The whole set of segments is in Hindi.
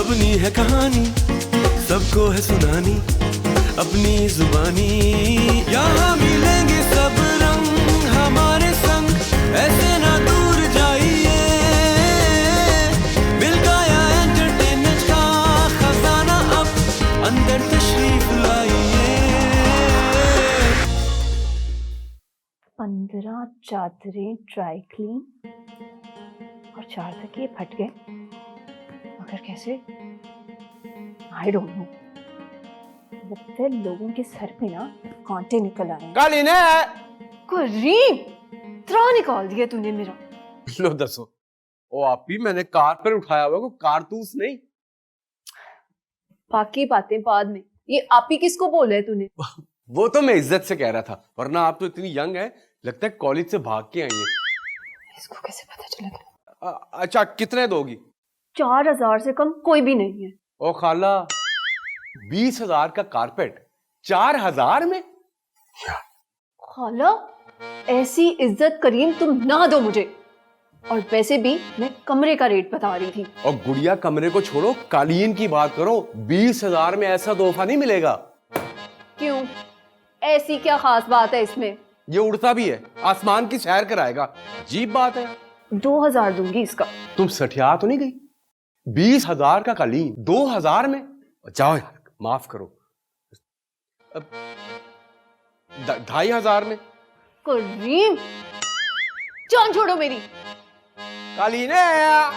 अपनी है कहानी, सबको है सुनानी अपनी जुबानी। यहाँ मिलेंगे सब रंग हमारे संग, ऐसे ना दूर जाइए। मिल गया एंटरटेनमेंट का खजाना, अब अंदर तशरीफ लाइए। 15 चादरें ड्राई क्लीन और 4 तकिए फट गए, मगर कैसे? I don't know. लगता है लोगों के सर पे ना कांटे निकल आए हैं। कालीन करीम, त्राह निकाल दिया तूने मेरा। लो दसो, ओ आप ही मैंने कार पर उठाया हुआ को कारतूस नहीं। बाकी बातें बाद में, ये आप ही किसको बोला है तूने? वो तो मैं इज्जत से कह रहा था, वरना आप तो इतनी यंग है, लगता है कॉलेज से भाग के आई हैं। इसको कैसे पता चलेगा? अच्छा कितने दोगी? 4000 से कम कोई भी नहीं है। ओ खाला, 20,000 का कारपेट 4,000 में? खाला, ऐसी इज्जत करीम तुम ना दो मुझे। और वैसे भी मैं कमरे का रेट बता रही थी। और गुड़िया कमरे को छोड़ो, कालीन की बात करो। 20,000 में ऐसा तोहफा नहीं मिलेगा। क्यों? ऐसी क्या खास बात है इसमें? ये उड़ता भी है, आसमान की सैर कराएगा, अजीब बात है। 2000 दूंगी इसका। तुम सठिया तो नहीं गई? 20,000 का कालीन 2000 में? जाओ यार, माफ करो। 2,500 में? करीम, जान छोड़ो मेरी। कालीन है।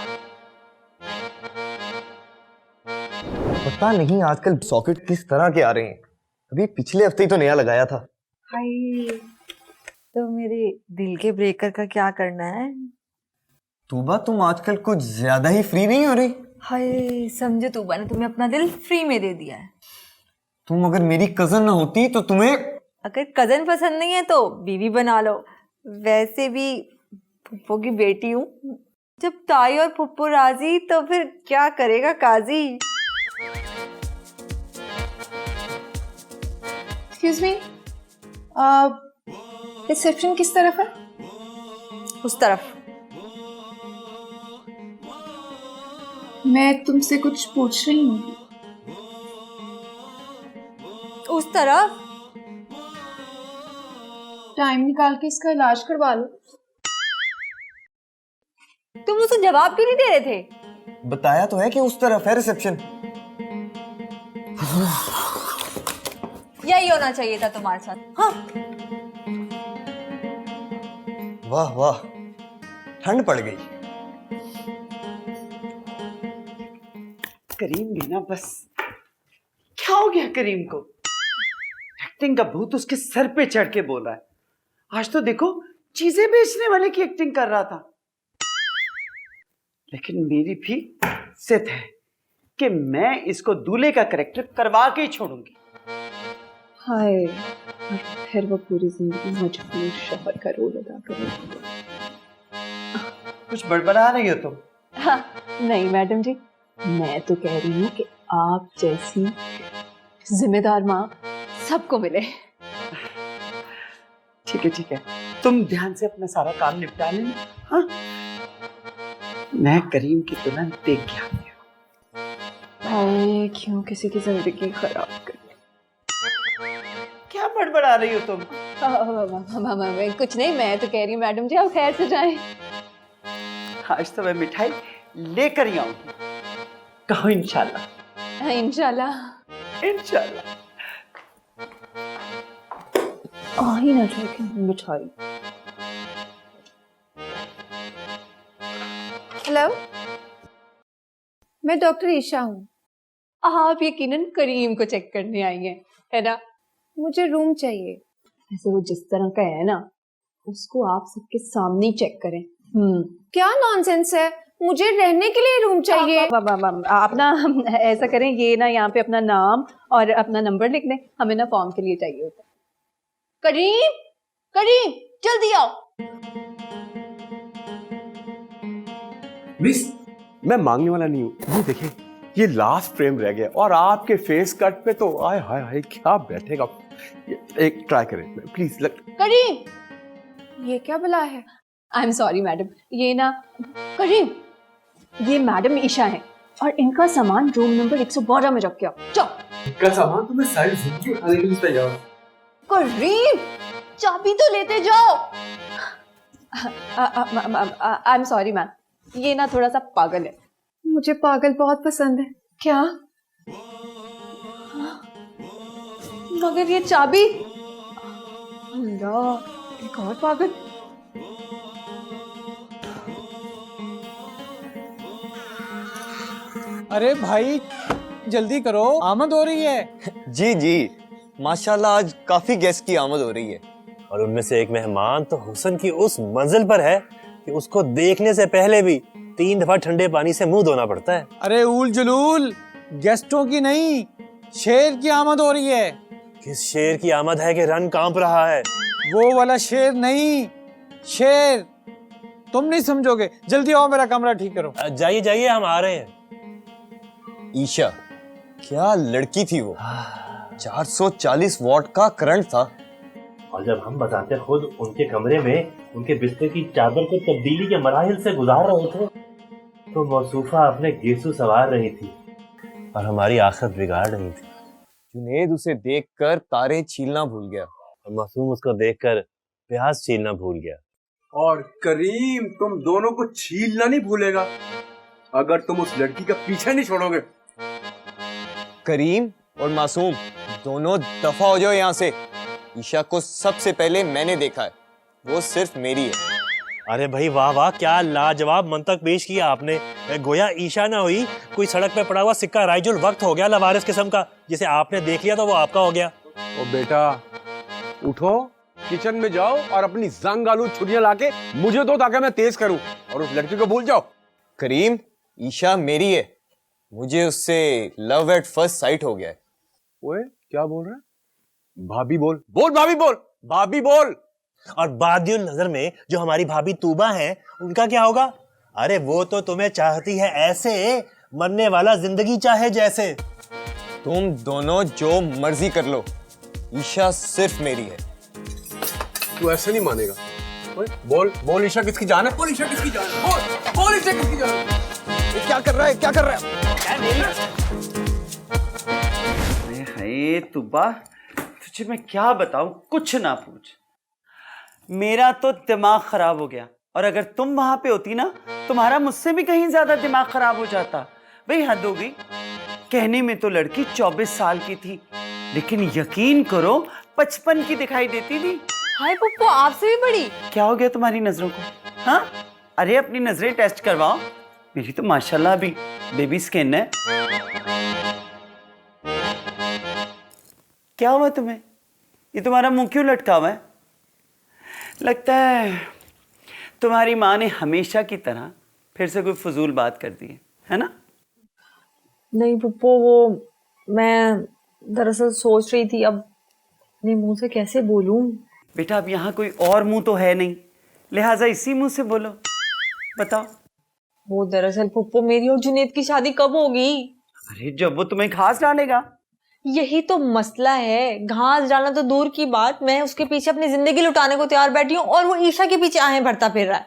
पता नहीं आजकल सॉकेट किस तरह के आ रहे हैं। अभी पिछले हफ्ते ही तो नया लगाया था। हाय, तो मेरे दिल के ब्रेकर का क्या करना है? तूबा, तुम आजकल कुछ ज्यादा ही फ्री नहीं हो रही। हाय, समझो तूबा ने तुम्हें अपना दिल फ्री में दे दिया है। तुम अगर मेरी कजन ना होती तो तुम्हें... अगर कजन पसंद नहीं है तो बीवी बना लो। वैसे भी फुप्पो की बेटी हूँ। जब ताई और फुप्पो राजी तो फिर क्या करेगा काजी। एक्सक्यूज मी, रिसेप्शन किस तरफ है? उस तरफ। मैं तुमसे कुछ पूछ रही हूँ। उस तरफ। टाइम निकाल के इसका इलाज करवा लो। तुम उसको जवाब क्यों नहीं दे रहे थे? बताया तो है कि उस तरफ है रिसेप्शन। यही होना चाहिए था तुम्हारे साथ। हाँ। वाह वाह, ठंड पड़ गई। करीम भी ना बस, क्या हो गया करीम को? एक्टिंग का भूत उसके सर पे चढ़ के बोल रहा है। आज तो देखो, चीजें बेचने वाले की एक्टिंग कर रहा था। लेकिन मेरी भी जिद है कि मैं इसको दूल्हे का कैरेक्टर करवा के ही छोड़ूंगी। हाय, और फिर वो पूरी जिंदगी मजबूर शौहर का रोल अदा करेगा। कुछ बड़बड़ा रही हो तुम? हाँ, नहीं मैडम जी, मैं तो कह रही हूँ कि आप जैसी जिम्मेदार माँ सबको मिले। ठीक है, तुम ध्यान से अपना सारा काम निपटा लेना। हाँ, मैं करीम की दुल्हन देख के आती हूँ। हाय, क्यों किसी की जिंदगी खराब कर? क्या बड़बड़ा रही हो तुम? कुछ नहीं, मैं तो कह रही हूँ मैडम जी आप खैर से जाएं। आज तो मैं मिठाई लेकर ही आऊंगी। कहो इंशाल्लाह। इंशाल्लाह। इंशाल्लाह। आ ही ना जाए कि मिठाई। हेलो, मैं डॉक्टर ईशा हूँ। आप यकीनन करीम को चेक करने आई हैं, है ना? मुझे रूम चाहिए। ऐसे वो जिस तरह का है ना, उसको आप सबके सामने ही चेक करें। क्या नॉनसेंस है? मुझे रहने के लिए रूम चाहिए। आप ना ऐसा करें, ये ना यहाँ पे अपना नाम और अपना नंबर लिख दें, हमें ना फॉर्म के लिए चाहिए होता है। करीम, करीम, जल्दी आओ। मिस, मैं मांगने वाला नहीं हूँ। ये देखिए, ये लास्ट फ्रेम रह गया और आपके फेस कट पे तो आय हाय हाय क्या बैठेगा। एक ट्राई करें प्लीज। करीम, ये क्या बला है? आई एम सॉरी मैडम, ये ना करीम, ये मैडम ईशा है। और इनका सामान रूम नंबर 112 में रख के आओ। जाओ। का सामान तुम्हें सारी जिंदगी उठाने के लिए तैयार। करीम, चाबी तो लेते जाओ। आई एम सॉरी मैम, ये ना थोड़ा सा पागल है। मुझे पागल बहुत पसंद है। क्या? मगर ये चाबी, अल्लाह, एक और पागल। अरे भाई जल्दी करो, आमद हो रही है। जी जी, माशाल्लाह आज काफी गेस्ट की आमद हो रही है। और उनमें से एक मेहमान तो हुस्न की उस मंजिल पर है कि उसको देखने से पहले भी 3 दफा ठंडे पानी से मुंह धोना पड़ता है। अरे उल जलूल, गेस्टों की नहीं, शेर की आमद हो रही है। किस शेर की आमद है कि रन कांप रहा है? वो वाला शेर नहीं, शेर। तुम नहीं समझोगे, जल्दी आओ मेरा कमरा ठीक करो। जाइए जाइए, हम आ रहे हैं। ईशा, क्या लड़की थी वो। 440 वॉट का करंट था। और जब हम बताते खुद उनके कमरे में उनके बिस्तर की चादर को तब्दीली के मराहिल से गुजार रहे थे, तो मौसूफा अपने गेसू सवार रही थी और हमारी आखिरत बिगाड़ रही थी। जुनेद उसे देखकर तारे छीलना भूल गया और मासूम उसको देखकर प्याज छीलना भूल गया। और करीम तुम दोनों को छीलना नहीं भूलेगा अगर तुम उस लड़की का पीछा नहीं छोड़ोगे। करीम और मासूम दोनों दफा हो जाओ यहाँ से। ईशा को सबसे पहले मैंने देखा है, वो सिर्फ मेरी है। अरे भाई वाह वाह, क्या लाजवाब मंतक पेश किया आपने। गोया ईशा ना हुई, कोई सड़क पे पड़ा हुआ सिक्का राइजुल वक्त हो गया लवारिस किस्म का, जिसे आपने देख लिया तो वो आपका हो गया। ओ बेटा उठो, किचन में जाओ और अपनी जंग आलू छुरियां लाके मुझे दो ताकि मैं तेज करूं, और उस लड़की को भूल जाओ। करीम, ईशा मेरी है, मुझे उससे लव एट फर्स्ट साइट हो गया है। ओए क्या बोल रहा है? भाभी बोल, बोल भाभी बोल, भाभी बोल। और बादियुल नजर में जो हमारी भाभी तूबा है, उनका क्या होगा? अरे वो तो तुम्हें चाहती है ऐसे, मरने वाला जिंदगी चाहे जैसे। तुम दोनों जो मर्जी कर लो, ईशा सिर्फ मेरी है। तू ऐसे नहीं मानेगा। ओए बोल बोल, ईशा किसकी जान है? बोल ईशा किसकी जान है? बोल बोल, ईशा किसकी जान है? ये क्या कर रहा है, क्या कर रहा है? अरे तुबा, तुझे मैं क्या बताऊं, कुछ ना पूछ। मेरा तो दिमाग खराब हो गया, और अगर तुम वहां पे होती ना, तुम्हारा मुझसे भी कहीं ज्यादा दिमाग खराब हो जाता। भाई हद हो गई। कहने में तो लड़की 24 साल की थी, लेकिन यकीन करो 55 की दिखाई देती थी। हाय पप्पू, आपसे भी बड़ी। क्या हो गया तुम्हारी नजरों को? हाँ, अरे अपनी नजरें टेस्ट करवाओ। मेरी तो माशाल्लाह अभी बेबी स्किन है। क्या हुआ तुम्हें? ये तुम्हारा मुंह क्यों लटका हुआ है? लगता है तुम्हारी माँ ने हमेशा की तरह फिर से कोई फजूल बात कर दी है ना? नहीं पप्पू, वो मैं दरअसल सोच रही थी अब अपने मुंह से कैसे बोलूं। बेटा अब यहाँ कोई और मुंह तो है नहीं, लिहाजा इसी मुंह से बोलो। बताओ। वो दरअसल पप्पू, मेरी और जुनेद की शादी कब होगी? अरे जब वो तुम्हें घास डालेगा। यही तो मसला है, घास डालना तो दूर की बात, मैं उसके पीछे अपनी जिंदगी लुटाने को तैयार बैठी हूँ और वो ईशा के पीछे आहें भरता फिर रहा है।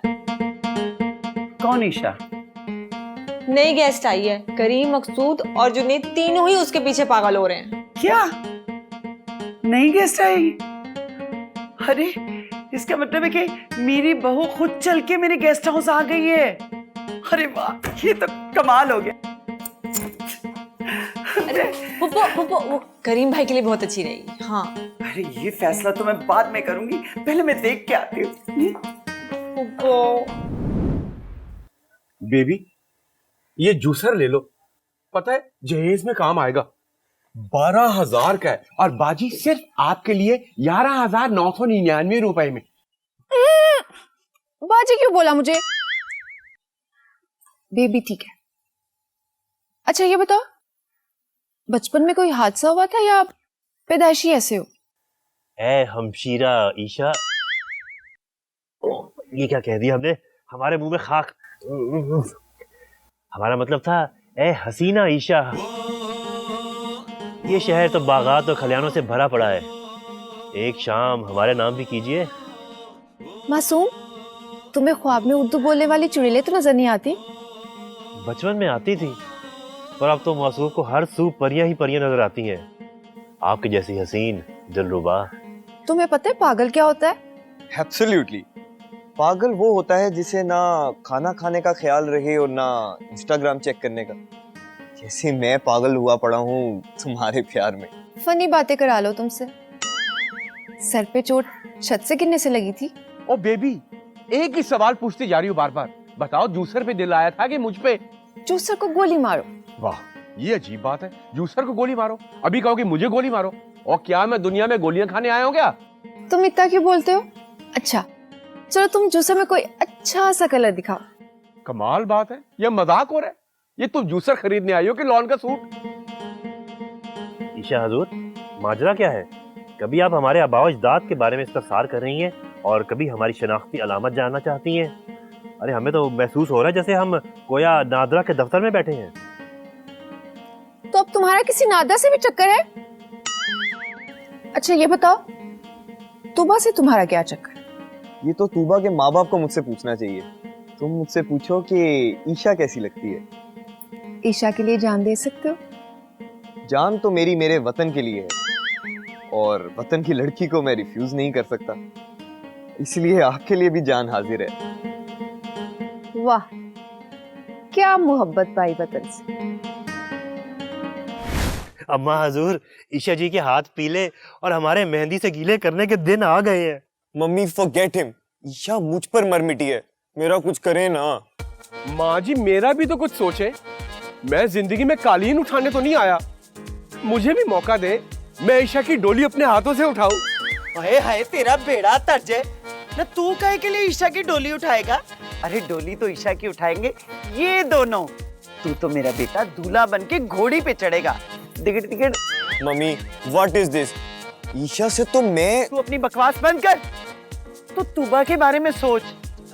कौन ईशा? नई गेस्ट आई है, करीम, मकसूद और जुनेद तीनों ही उसके पीछे पागल हो रहे हैं। क्या नई गेस्ट आई? अरे इसका मतलब है कि मेरी बहू खुद चल के मेरे गेस्ट हाउस आ गई है। अरे वाह, ये तो कमाल हो गया। अरे पप्पू, वो करीम भाई के लिए बहुत अच्छी रहेगी। हाँ। अरे ये फैसला तो मैं बाद में करूंगी, पहले मैं देख के आती हूँ। बेबी ये जूसर ले लो, पता है जहेज में काम आएगा। 12,000 का है और बाजी सिर्फ आपके लिए 11,999 रुपए में। बाजी क्यों बोला मुझे? बेबी ठीक है। अच्छा ये बताओ, बचपन में कोई हादसा हुआ था या पैदाइशी ऐसे हो? ए हमशीरा ईशा, ये क्या कह दिया हमने? हमारे मुंह में खाक। हमारा मतलब था ए हसीना ईशा। ये शहर तो बागात और खलियानों से भरा पड़ा है, एक शाम हमारे नाम भी कीजिए। मासूम, तुम्हें ख्वाब में उर्दू बोलने वाली चुड़ैलें तो नजर नहीं आती? बचपन में आती थी, पर अब तो मौसूफ को हर सू परियां ही परियां नजर आती हैं, आपकी जैसी हसीन दिलरुबा। तुम्हें पता है पागल क्या होता है? एब्सोल्युटली। पागल वो होता है जिसे ना खाना खाने का ख्याल रहे और ना इंस्टाग्राम चेक करने का। जैसे मैं पागल हुआ पड़ा हूँ तुम्हारे प्यार में। फनी बातें करा लो तुमसे। सर पे चोट छत से गिरने से लगी थी। ओ बेबी, एक ही सवाल पूछती जा रही हूँ बार बार। बताओ, जूसर पे दिल आया था कि मुझ पे? जूसर को गोली मारो। वाह, ये अजीब बात है। जूसर को गोली मारो, अभी कहो कि मुझे गोली मारो। और क्या मैं दुनिया में गोलियां खाने आया हूँ क्या? तुम इतना क्यों बोलते हो? अच्छा चलो तुम जूसर में कोई अच्छा सा कलर दिखाओ। कमाल बात है, ये मजाक हो रहा है? ये तुम जूसर खरीदने आई हो कि लॉन का सूट? ईशा हजूर, माजरा क्या है? कभी आप हमारे आबाओ अजदाद के बारे में इस्तफसार कर रही हैं और कभी हमारी शनाख्ती अलामत जानना चाहती हैं। अरे हमें तो महसूस हो रहा है जैसे हम गोया नादरा के दफ्तर में बैठे हैं। तो अब तुम्हारा किसी नादा से भी चक्कर है? अच्छा ये बताओ, तुबा से तुम्हारा क्या चक्कर? ये तो तूबा के माँ बाप को मुझसे पूछना चाहिए। तुम मुझसे पूछो कि ईशा कैसी लगती है। ईशा के लिए जान दे सकते हो? जान तो मेरे वतन के लिए है और वतन की लड़की को मैं रिफ्यूज नहीं कर सकता, इसलिए आपके लिए भी जान हाजिर है। वाह क्या मोहब्बत भाई वतन से। अम्मा हजूर, ईशा जी के हाथ पीले और हमारे मेहंदी से गीले करने के दिन आ गए हैं। Mummy forget him. ईशा मुझ पर मर मिटी है, मेरा कुछ करे ना। माँ जी, मेरा भी तो कुछ सोचे। मैं जिंदगी में कालीन उठाने तो नहीं आया। मुझे भी मौका दे, मैं ईशा की डोली अपने हाथों से उठाऊं। हाय हाय, तेरा बेड़ा तर्ज है ना। तू काहे के लिए ईशा की डोली उठाएगा? अरे डोली तो ईशा की उठाएंगे ये दोनों। तू तो मेरा बेटा दूल्हा बन के घोड़ी पे चढ़ेगा। Ticket ticket. Mummy what is this? Isha से तो मैं। तू अपनी बकवास बंद कर। तो तूबा के बारे में सोच।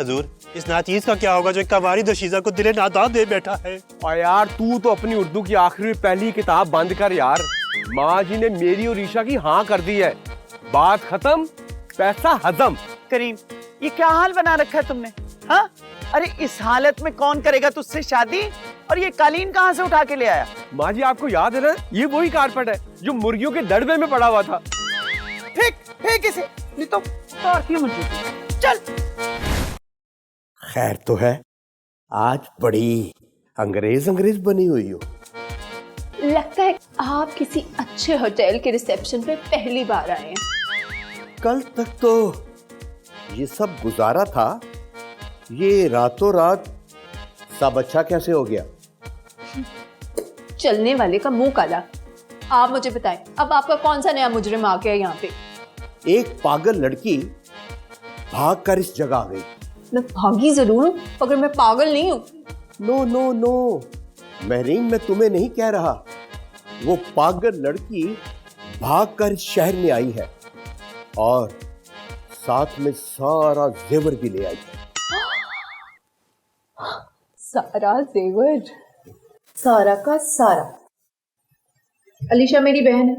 हजूर, इस नाचीज का क्या होगा जो कवारी दशीजा को दिले नादान दे बैठा है? और यार तू तो अपनी उर्दू की आखिरी पहली किताब बंद कर यार। माँ जी ने मेरी और ईशा की हाँ कर दी है। बात खत्म, पैसा हजम। करीम, ये क्या हाल बना रखा है तुमने? हाँ, अरे इस हालत में कौन करेगा तुझसे शादी? और ये कालीन कहाँ से उठा के ले आया? माँ जी, आपको याद है ना, ये वही कारपेट है जो मुर्गियों के दड़बे में पड़ा हुआ था। फेंक इसे, नहीं तो उतारती हूँ मुझे। चल। खैर तो है, आज बड़ी अंग्रेज बनी हुई हो। लगता है आप किसी अच्छे होटल के रिसेप्शन पे पहली बार आए हैं। कल तक तो ये सब गुजारा था, ये रातों रात सब अच्छा कैसे हो गया? चलने वाले का मुंह काला। आप मुझे बताएं, अब आपका कौन सा नया मुजरिम आ गया यहाँ पे? एक पागल लड़की भाग कर इस जगह आ गई। मैं भागी जरूर हूँ, मगर मैं पागल नहीं हूँ। नो नो नो महरीन, मैं तुम्हें नहीं कह रहा। वो पागल लड़की भाग कर इस शहर में आई है और साथ में सारा जेवर भी ले आई है। सारा जेवर? सारा का सारा? अलीशा मेरी बहन है,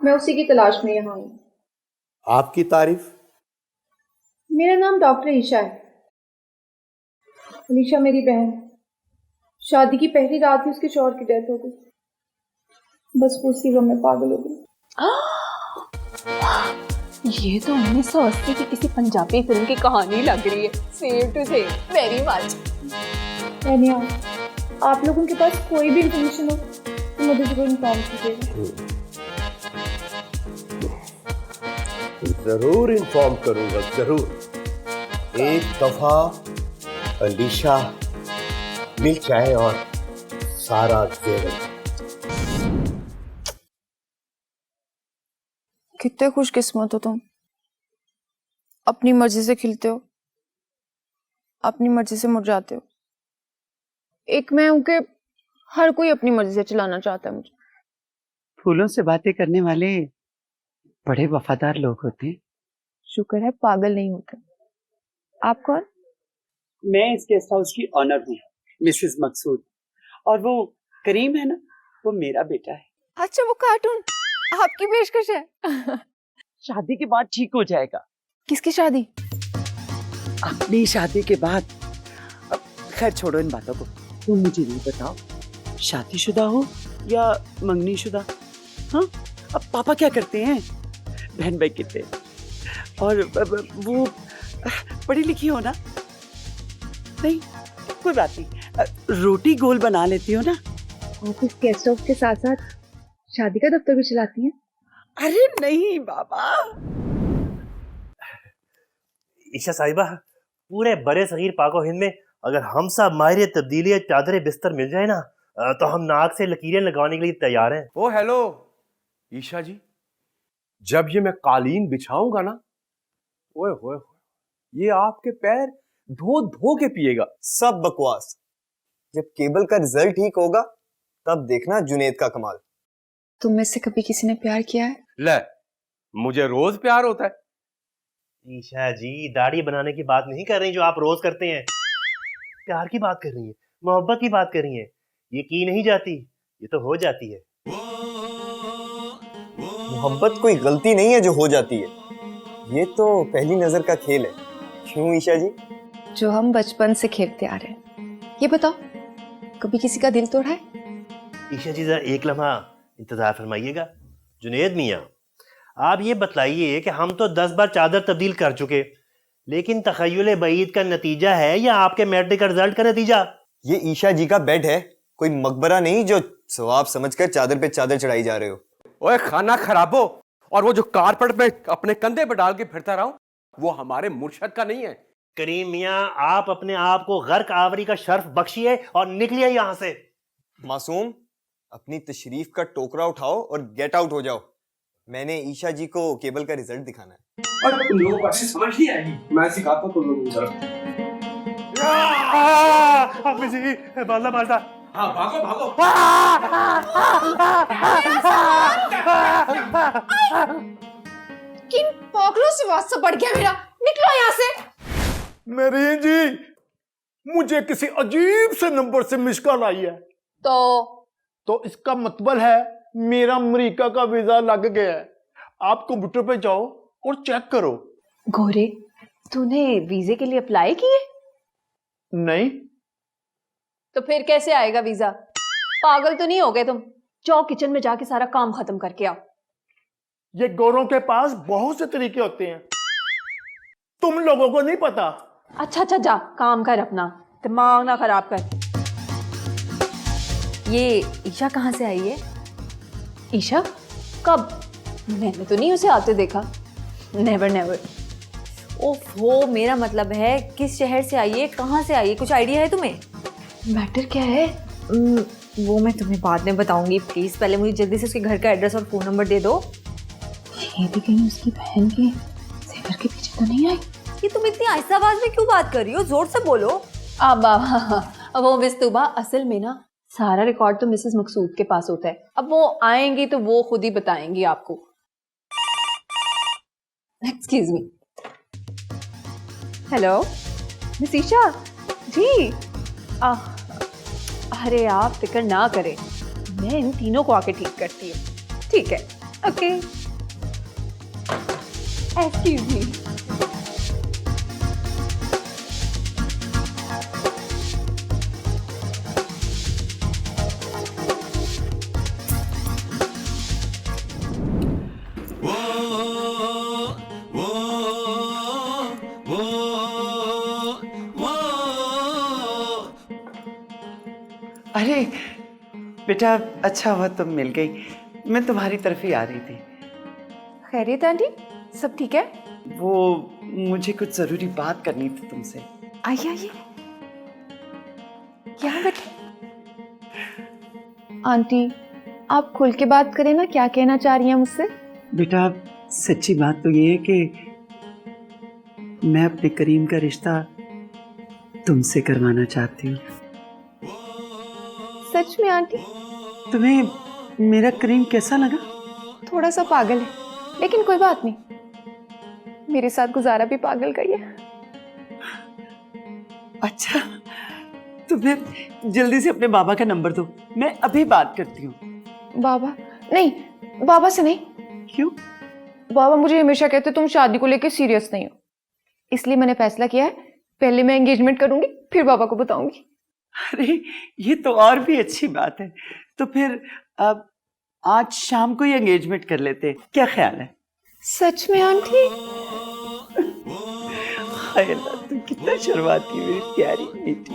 मैं उसी की तलाश में यहाँ हूँ। आपकी तारीफ? मेरा नाम डॉक्टर ईशा है। अलीशा मेरी बहन, शादी की पहली रात ही उसके शौहर की डेथ हो गई। बस वो उसी गम में पागल हो गई। ये तो 1980 की किसी पंजाबी फिल्म की कहानी लग रही है। Same to same, very much. आप लोगों के पास कोई भी इंफॉर्मेशन हो तो मुझे जरूर इन्फॉर्म कीजिएगा। जरूर इन्फॉर्म करूंगा, जरूर। एक दफा अलीशा मिल जाए और सारा जेवर। कितने खुशकिस्मत हो तुम, अपनी मर्जी से खिलते हो, अपनी मर्जी से मुरझाते हो। एक मैं हूं कि हर कोई अपनी मर्जी से चलाना चाहता है मुझे। फूलों से बातें करने वाले बड़े वफादार लोग होते हैं। शुक्र है पागल नहीं होते। आप कौन? मैं इस गेस्ट हाउस की ऑनर हूँ, मिसेस मकसूद। और वो करीम है ना, वो मेरा बेटा है। अच्छा वो कार्टून आपकी पेशकश है। शादी के बाद ठीक हो जाएगा। किसकी शादी? अपनी शादी के बाद। अब खैर छोड़ो इन बातों को, तुम मुझे ये बताओ, शादीशुदा हो या मंगनीशुदा? हाँ, अब पापा क्या करते हैं? बहन भाई कितने? और वो पढ़ी लिखी हो ना? नहीं, कोई बात नहीं, रोटी गोल बना लेती हो ना? ऑफिस गेस्ट हाउस के साथ साथ शादी का दफ्तर भी चलाती हैं? अरे नहीं बाबा। ईशा साहिबा, पूरे बड़े सगीर पाको हिंद में अगर हम सब माहिर तब्दीली चादरें बिस्तर मिल जाए ना, तो हम नाक से लकीरें लगाने के लिए तैयार हैं। ओ हेलो ईशा जी, जब ये मैं कालीन बिछाऊंगा ना, ओए होए, ये आपके पैर धो धो के पिएगा। सब बकवास। जब केबल का रिजल्ट ठीक होगा तब देखना जुनेद का कमाल। तुम में से कभी किसी ने प्यार किया है? ले, मुझे रोज प्यार होता है। ईशा जी, दाढ़ी बनाने की बात नहीं कर रही जो आप रोज करते हैं, प्यार की बात कर रही है, मोहब्बत की बात कर रही है। ये की नहीं जाती, ये तो हो जाती है। मोहब्बत कोई गलती नहीं है जो हो जाती है, ये तो पहली नजर का खेल है। क्यों ईशा जी? जो हम बचपन से खेलते आ रहे हैं। ये बताओ, कभी किसी का दिल तोड़ा है? ईशा जी, जरा एक लम्हा इंतजार फरमाइएगा। जुनेद मियाँ, आप ये बतलाइए कि हम तो 10 बार चादर तब्दील कर चुके, लेकिन तखय्युल बईद का नतीजा है या आपके मैट्रिक का रिजल्ट का नतीजा? ये ईशा जी का बेड है, कोई मकबरा नहीं जो सवाब समझकर चादर पे चादर चढ़ाई जा रहे हो। ओए खाना खराबो, और वो जो कारपेट पे अपने कंधे पे डाल के फिरता रहा हूं, वो हमारे मुर्शद का नहीं है। करीम मियाँ, आप अपने आप को गर्क आवरी का शर्फ बख्शिए और निकलिए यहाँ से। मासूम, अपनी तशरीफ का टोकरा उठाओ और गेट आउट हो जाओ। मैंने ईशा जी को केबल का रिजल्ट दिखाना है। और तुम लोगों को अच्छी समझ नहीं आएगी, मैं सिखाता हूं तुम लोगों को। मारता मारता। हाँ भागो भागो। किन पागलों से वास्ता बढ़ गया मेरा। निकलो यहाँ से। मेरीन जी, मुझे किसी अजीब से नंबर से मिस कॉल आई है। तो इसका मतलब है मेरा अमेरिका का वीजा लग गया है। आप कंप्यूटर पे जाओ और चेक करो। गोरे, तूने वीजे के लिए अप्लाई किए? नहीं। तो फिर कैसे आएगा वीजा? पागल तो नहीं हो गए तुम? जाओ किचन में जाके सारा काम खत्म करके आओ। ये गोरों के पास बहुत से तरीके होते हैं, तुम लोगों को नहीं पता। अच्छा जा काम कर, अपना दिमाग ना खराब कर। ये ईशा कहाँ से आई है? ईशा? कब? मैंने तो नहीं उसे आते देखा। Never never. ओहो, मेरा मतलब है किस शहर से आई है, कहाँ से आई है, कुछ आइडिया है तुम्हें? मैटर क्या है? वो मैं तुम्हें बाद में बताऊंगी। प्लीज पहले मुझे जल्दी से उसके घर का एड्रेस और फोन नंबर दे दो। ये भी कहीं उसकी बहन के जेवर के पीछे तो नहीं आई? ये तुम इतनी आहिस्ता आवाज में क्यों बात कर रही हो? जोर से बोलो। अब वो मिस्तूबा, असल में ना सारा रिकॉर्ड तो मिसेस मकसूद के पास होता है। अब वो आएंगी तो वो खुद ही बताएंगी आपको। Excuse me. Hello miss Isha ji. अरे आप फिक्र ना करें, मैं इन तीनों को आके ठीक करती हूँ। ठीक है, ओके। Excuse me. अरे बेटा, अच्छा हुआ तुम मिल गई, मैं तुम्हारी तरफ ही आ रही थी। खैरियत आंटी, सब ठीक है? वो मुझे कुछ जरूरी बात करनी थी तुमसे। आइए आइए, यहाँ बैठे। आंटी आप खुल के बात करें ना, क्या कहना चाह रही हैं मुझसे? बेटा, सच्ची बात तो ये है कि मैं अपने करीम का रिश्ता तुमसे करवाना चाहती हूँ। सच में आंटी? तुम्हें मेरा करीम कैसा लगा? थोड़ा सा पागल है, लेकिन कोई बात नहीं, मेरे साथ गुजारा भी पागल का ही है। अच्छा, तो फिर जल्दी से अपने बाबा का नंबर दो, मैं अभी बात करती हूँ। बाबा? नहीं, बाबा से नहीं। क्यों? बाबा मुझे हमेशा कहते तुम शादी को लेकर सीरियस नहीं हो, इसलिए मैंने फैसला किया है पहले मैं एंगेजमेंट करूंगी फिर बाबा को बताऊंगी। अरे ये तो और भी अच्छी बात है। तो फिर अब आज शाम को ही एंगेजमेंट कर लेते हैं, क्या ख्याल है? सच में आंटी? हाय अल्लाह, तू कितना शर्माती है मेरी प्यारी बेटी।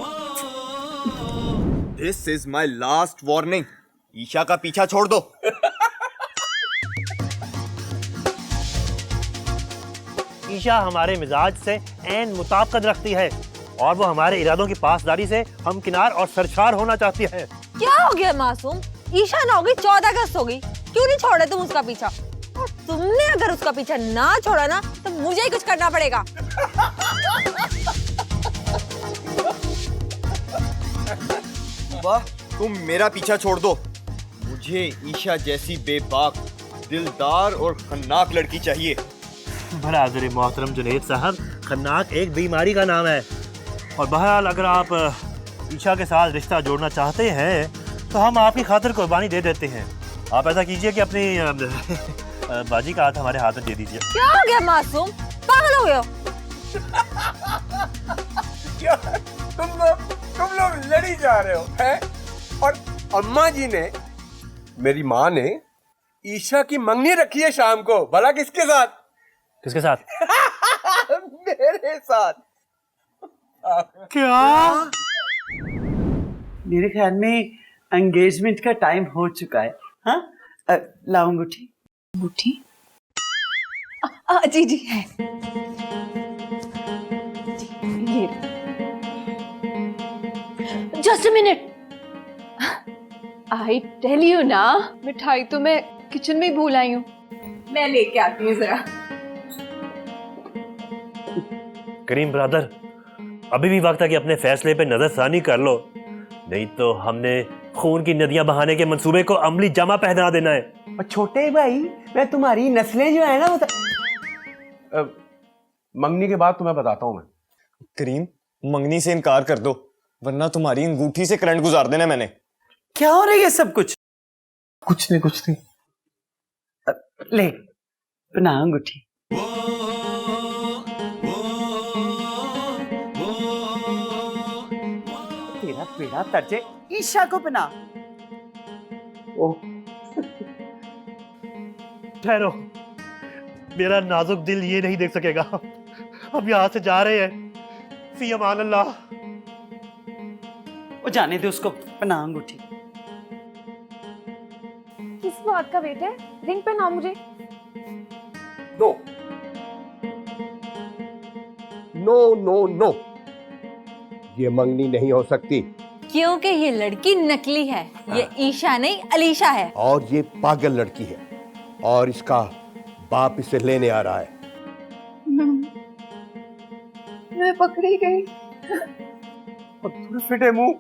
This is my last warning. Isha का पीछा छोड़ दो। ईशा हमारे मिजाज से ऐन मुताबिकत रखती है और वो हमारे इरादों की पासदारी से हमकिनार और सरशार होना चाहती है। क्या हो गया मासूम? ईशा ना होगी 14 अगस्त होगी, क्यों नहीं छोड़े तुम उसका पीछा? और तुमने अगर उसका पीछा ना छोड़ा ना तो मुझे ही कुछ करना पड़ेगा। वाह, तुम मेरा पीछा छोड़ दो। मुझे ईशा जैसी बेबाक, दिलदार और खन्नाक लड़की चाहिए। बरादर मोहतरम जुनैद साहब, खन्नाक एक बीमारी का नाम है। और बहरहाल अगर आप ईशा के साथ रिश्ता जोड़ना चाहते हैं तो हम आपकी खातिर कुर्बानी दे देते हैं। आप ऐसा कीजिए कि अपनी बाजी का हाथ हमारे हाथ में दे दीजिए। क्या हो गया मासूम, पागल हो गए हो? तुम लोग लड़ी जा रहे हो हैं? और अम्मा जी ने, मेरी माँ ने ईशा की मंगनी रखी है शाम को। भला किसके साथ? किसके साथ? मेरे साथ। क्या? मेरे ख्याल में एंगेजमेंट का टाइम हो चुका है। हाँ, लाओ अंगूठी। अंगूठी? जी जी है। ये just a minute. I tell you ना, मिठाई तो मैं किचन में ही भूल आई हूँ। मैं लेके आती हूँ जरा। करीम ब्रदर, अभी भी वक्त है कि अपने फैसले पे नजरसानी कर लो, नहीं तो हमने खून की नदियां बहाने के मंसूबे को अमली जामा पहना देना है। और छोटे भाई, मैं तुम्हारी नस्लें जो है ना मंगनी के बाद तुम्हें बताता हूँ मैं। करीम, मंगनी से इनकार कर दो, वरना तुम्हारी अंगूठी से करंट गुजार देना मैंने। क्या हो रही है सब कुछ? कुछ नहीं। ले, बना अंगूठी। तेरा बेड़ा तरजे, ईशा को बना। ठहरो, मेरा नाजुक दिल ये नहीं देख सकेगा। अब यहाँ से जा रहे हैं। फी अमान अल्लाह। वो जाने दे उसको, बना अंगूठी। किस बात का वेट है? रिंग पे ना मुझे। नो, ये मंगनी नहीं हो सकती। क्योंकि ये लड़की नकली है। ये ईशा नहीं अलीशा है। और ये पागल लड़की है और इसका बाप इसे लेने आ रहा है। मैं पकड़ी गई। थोड़े फिटे मुंह,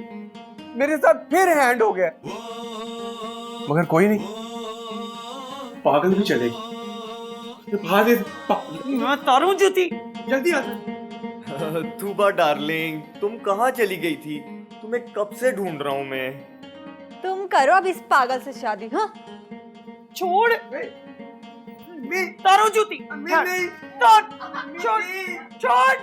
मेरे साथ फिर हैंड हो गया। मगर कोई नहीं, पागल भी चलेगी। मैं तारू जूती। जल्दी आ। तूबा डार्लिंग, तुम कहाँ चली गई थी? तुम्हें कब से ढूंढ रहा हूँ मैं। तुम करो अब इस पागल से शादी। हाँ, छोड़। तारू जूती। छोड़।